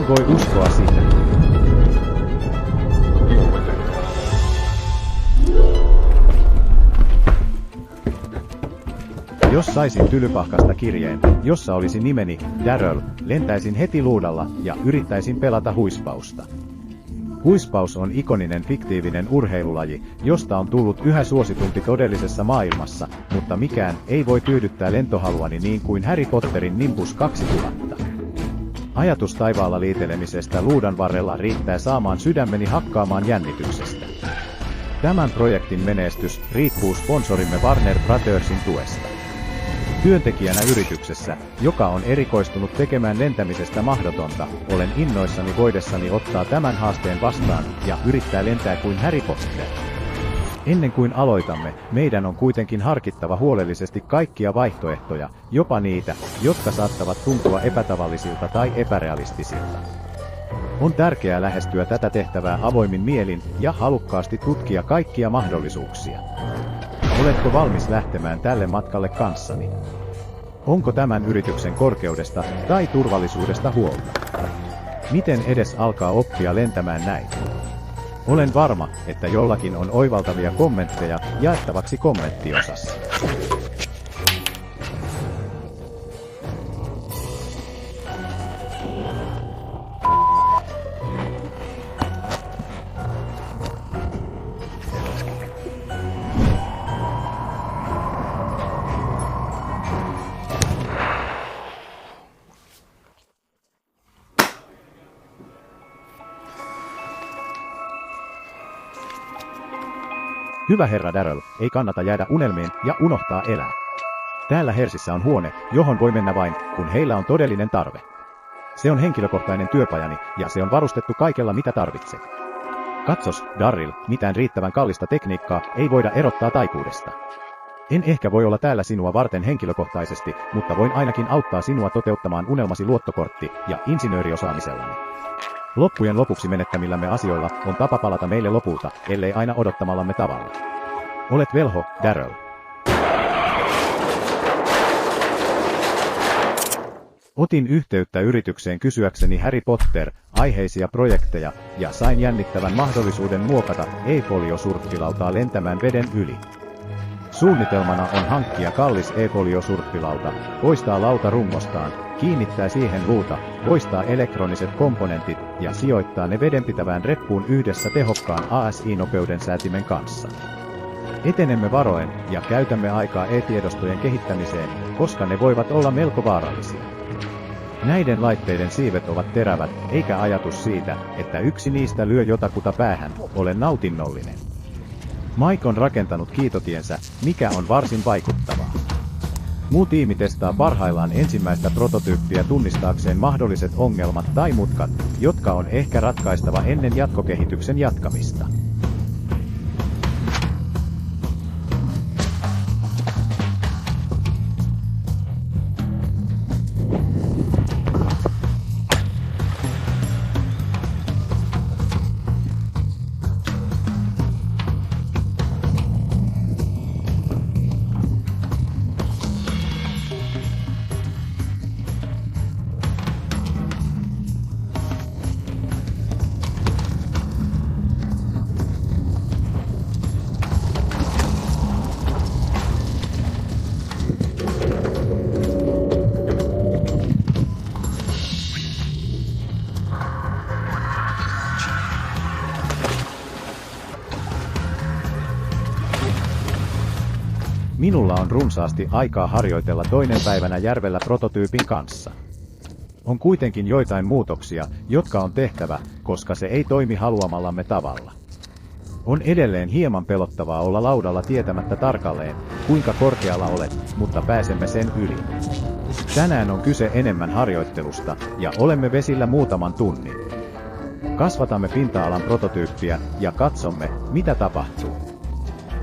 En voi uskoa sitä. Jos saisin Tylypahkasta kirjeen, jossa olisi nimeni Daryl, lentäisin heti luudalla ja yrittäisin pelata huispausta. Huispaus on ikoninen fiktiivinen urheilulaji, josta on tullut yhä suositumpi todellisessa maailmassa, mutta mikään ei voi tyydyttää lentohaluani niin kuin Harry Potterin Nimbus 2000. Ajatus taivaalla liitelemisestä luudan varrella riittää saamaan sydämeni hakkaamaan jännityksestä. Tämän projektin menestys riippuu sponsorimme Warner Brothersin tuesta. Työntekijänä yrityksessä, joka on erikoistunut tekemään lentämisestä mahdotonta, olen innoissani voidessani ottaa tämän haasteen vastaan ja yrittää lentää kuin Harry Potter. Ennen kuin aloitamme, meidän on kuitenkin harkittava huolellisesti kaikkia vaihtoehtoja, jopa niitä, jotka saattavat tuntua epätavallisilta tai epärealistisilta. On tärkeää lähestyä tätä tehtävää avoimin mielin ja halukkaasti tutkia kaikkia mahdollisuuksia. Oletko valmis lähtemään tälle matkalle kanssani? Onko tämän yrityksen korkeudesta tai turvallisuudesta huolta? Miten edes alkaa oppia lentämään näin? Olen varma, että jollakin on oivaltavia kommentteja jaettavaksi kommenttiosassa. Hyvä herra Daryl, ei kannata jäädä unelmiin ja unohtaa elää. Täällä Hersissä on huone, johon voi mennä vain, kun heillä on todellinen tarve. Se on henkilökohtainen työpajani, ja se on varustettu kaikella mitä tarvitset. Katsos, Daryl, mitään riittävän kallista tekniikkaa ei voida erottaa taikuudesta. En ehkä voi olla täällä sinua varten henkilökohtaisesti, mutta voin ainakin auttaa sinua toteuttamaan unelmasi luottokortti- ja insinööriosaamisellani. Loppujen lopuksi menettämillämme asioilla on tapa palata meille lopulta, ellei aina odottamallamme tavalla. Olet velho, Daryl. Otin yhteyttä yritykseen kysyäkseni Harry Potter-aiheisia projekteja ja sain jännittävän mahdollisuuden muokata e-foliosurffilautaa lentämään veden yli. Suunnitelmana on hankkia kallis e-foliosurffilauta, poistaa lauta rungostaan, kiinnittää siihen luuta, poistaa elektroniset komponentit ja sijoittaa ne vedenpitävään reppuun yhdessä tehokkaan ASI-nopeuden säätimen kanssa. Etenemme varoen ja käytämme aikaa e-tiedostojen kehittämiseen, koska ne voivat olla melko vaarallisia. Näiden laitteiden siivet ovat terävät, eikä ajatus siitä, että yksi niistä lyö jotakuta päähän, ole nautinnollinen. Mike on rakentanut kiitotiensä, mikä on varsin vaikuttavaa. Muu tiimi testaa parhaillaan ensimmäistä prototyyppiä tunnistaakseen mahdolliset ongelmat tai mutkat, jotka on ehkä ratkaistava ennen jatkokehityksen jatkamista. Minulla on runsaasti aikaa harjoitella toinen päivänä järvellä prototyypin kanssa. On kuitenkin joitain muutoksia, jotka on tehtävä, koska se ei toimi haluamallamme tavalla. On edelleen hieman pelottavaa olla laudalla tietämättä tarkalleen, kuinka korkealla olet, mutta pääsemme sen yli. Tänään on kyse enemmän harjoittelusta, ja olemme vesillä muutaman tunnin. Kasvatamme pinta-alan prototyyppiä, ja katsomme, mitä tapahtuu.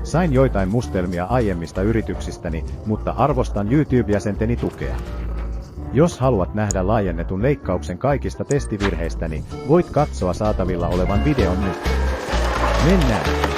Sain joitain mustelmia aiemmista yrityksistäni, mutta arvostan YouTube-jäsenteni tukea. Jos haluat nähdä laajennetun leikkauksen kaikista testivirheistäni, voit katsoa saatavilla olevan videon nyt. Mennään!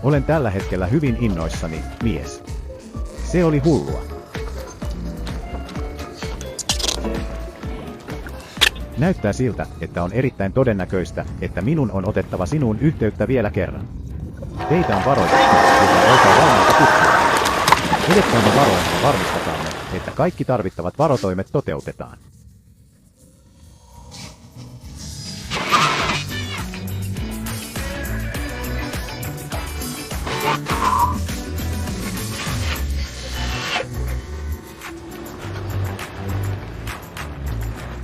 Olen tällä hetkellä hyvin innoissani, mies. Se oli hullua. Näyttää siltä, että on erittäin todennäköistä, että minun on otettava sinuun yhteyttä vielä kerran. Teitä on varoitettu, että olkaa valmiita kutsumaan. Edetkäämme varoen ja varmistakaamme, että kaikki tarvittavat varotoimet toteutetaan.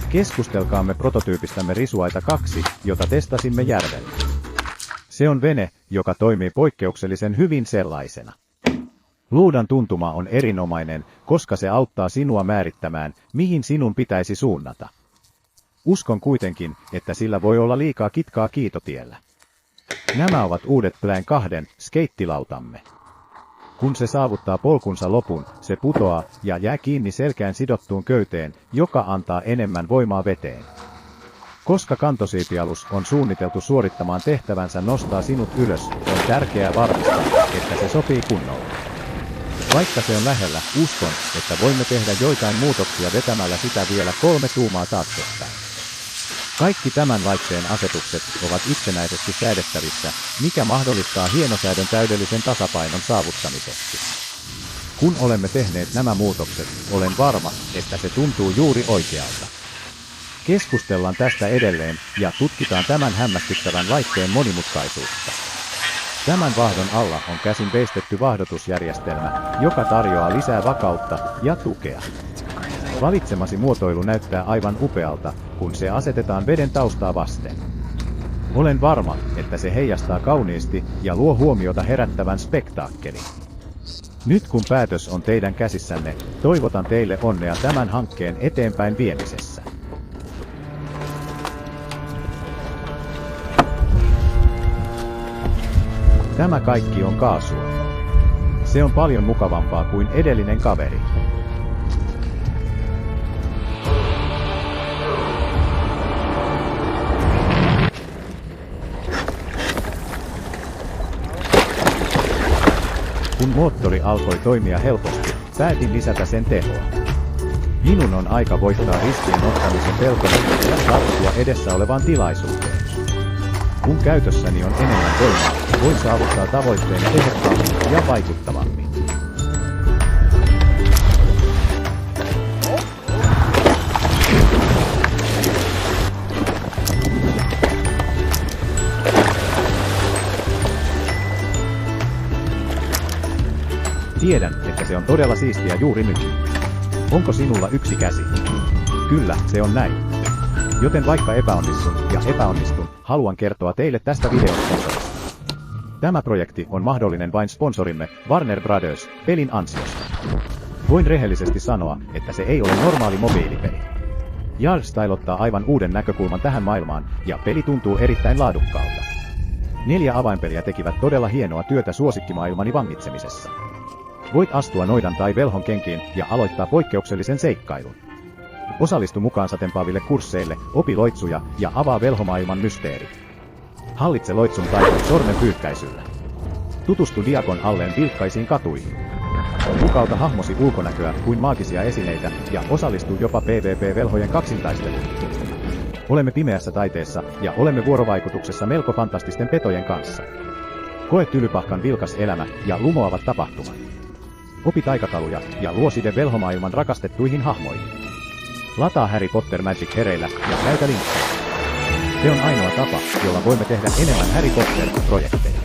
Keskustelkaamme prototyypistämme Risuaita 2, jota testasimme järvellä. Se on vene, joka toimii poikkeuksellisen hyvin sellaisena. Luudan tuntuma on erinomainen, koska se auttaa sinua määrittämään, mihin sinun pitäisi suunnata. Uskon kuitenkin, että sillä voi olla liikaa kitkaa kiitotiellä. Nämä ovat uudet Plan 2 skeittilautamme. Kun se saavuttaa polkunsa lopun, se putoaa ja jää kiinni selkään sidottuun köyteen, joka antaa enemmän voimaa veteen. Koska kantosiipialus on suunniteltu suorittamaan tehtävänsä nostaa sinut ylös, on tärkeää varmistaa, että se sopii kunnolla. Vaikka se on lähellä, uskon, että voimme tehdä joitain muutoksia vetämällä sitä vielä 3 tuumaa taaksepäin. Kaikki tämän laitteen asetukset ovat itsenäisesti säädettävissä, mikä mahdollistaa hienosäädön täydellisen tasapainon saavuttamiseksi. Kun olemme tehneet nämä muutokset, olen varma, että se tuntuu juuri oikealta. Keskustellaan tästä edelleen ja tutkitaan tämän hämmästyttävän laitteen monimutkaisuutta. Tämän vahdon alla on käsin veistetty vahdotusjärjestelmä, joka tarjoaa lisää vakautta ja tukea. Valitsemasi muotoilu näyttää aivan upealta, kun se asetetaan veden taustaa vasten. Olen varma, että se heijastaa kauniisti ja luo huomiota herättävän spektaakkelin. Nyt kun päätös on teidän käsissänne, toivotan teille onnea tämän hankkeen eteenpäin viemisessä. Tämä kaikki on kaasua. Se on paljon mukavampaa kuin edellinen kaveri. Kun moottori alkoi toimia helposti, päätin lisätä sen tehoa. Minun on aika voittaa riskien ottamisen pelkoni ja tarttua edessä olevaan tilaisuuteen. Kun käytössäni on enemmän voimaa, voin saavuttaa tavoitteeni tehokkaammin ja vaikuttavammin. Tiedän, että se on todella siistiä juuri nyt. Onko sinulla yksi käsi? Kyllä, se on näin. Joten vaikka epäonnistun, haluan kertoa teille tästä videosponsorista. Tämä projekti on mahdollinen vain sponsorimme Warner Brothers pelin ansiosta. Voin rehellisesti sanoa, että se ei ole normaali mobiilipeli. Yardstyle ottaa aivan uuden näkökulman tähän maailmaan, ja peli tuntuu erittäin laadukkaalta. 4 avainpeliä tekivät todella hienoa työtä suosikkimaailmani vangitsemisessa. Voit astua noidan tai velhon kenkiin ja aloittaa poikkeuksellisen seikkailun. Osallistu mukaan tempaaville kursseille, opi loitsuja ja avaa velhomaailman mysteerit. Hallitse loitsun taidon sormen pyyhkäisyllä. Tutustu Diakon alleen vilkkaisiin katuihin. Mukauta hahmosi ulkonäköä kuin maagisia esineitä ja osallistu jopa PvP-velhojen kaksintaisteluun. Olemme pimeässä taiteessa ja olemme vuorovaikutuksessa melko fantastisten petojen kanssa. Koe Tylypahkan vilkas elämä ja lumoavat tapahtumat. Opi taikakaluja ja luo side velhomaailman rakastettuihin hahmoihin. Lataa Harry Potter Magic hereillä ja käytä linkkejä. Se on ainoa tapa, jolla voimme tehdä enemmän Harry Potter-projekteja.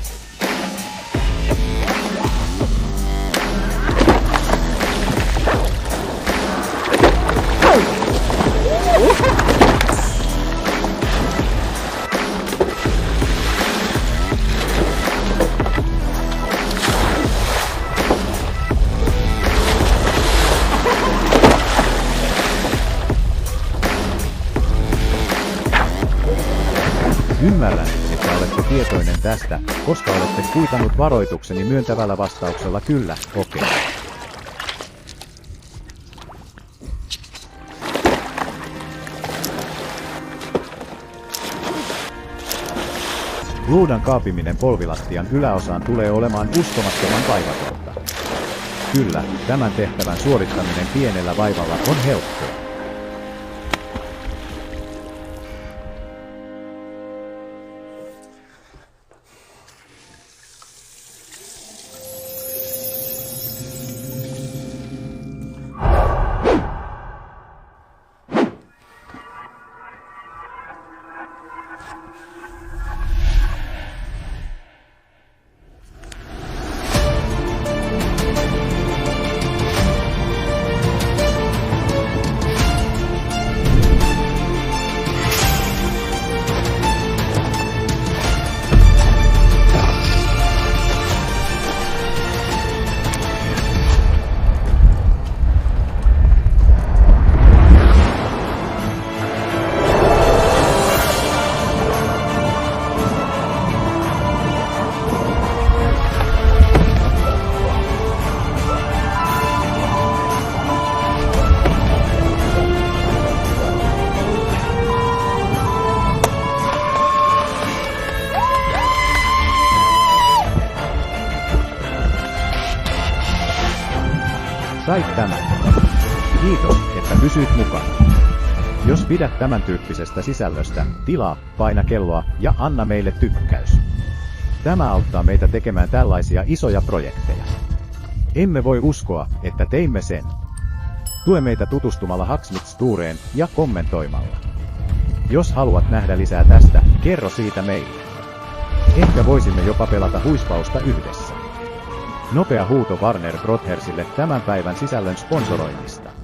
Ymmärrän, että olette tietoinen tästä, koska olette kuitannut varoitukseni myöntävällä vastauksella kyllä, okei. Luudan kaapiminen polvilattian yläosaan tulee olemaan uskomattoman vaivatonta. Kyllä, tämän tehtävän suorittaminen pienellä vaivalla on helppoa. Sait tämän. Kiitos, että pysyit mukana. Jos pidät tämän tyyppisestä sisällöstä, tilaa, paina kelloa ja anna meille tykkäys. Tämä auttaa meitä tekemään tällaisia isoja projekteja. Emme voi uskoa, että teimme sen. Tue meitä tutustumalla Hacksmiths-tuureen ja kommentoimalla. Jos haluat nähdä lisää tästä, kerro siitä meille. Ehkä voisimme jopa pelata huispausta yhdessä. Nopea huuto Warner Brothersille tämän päivän sisällön sponsoroinnista.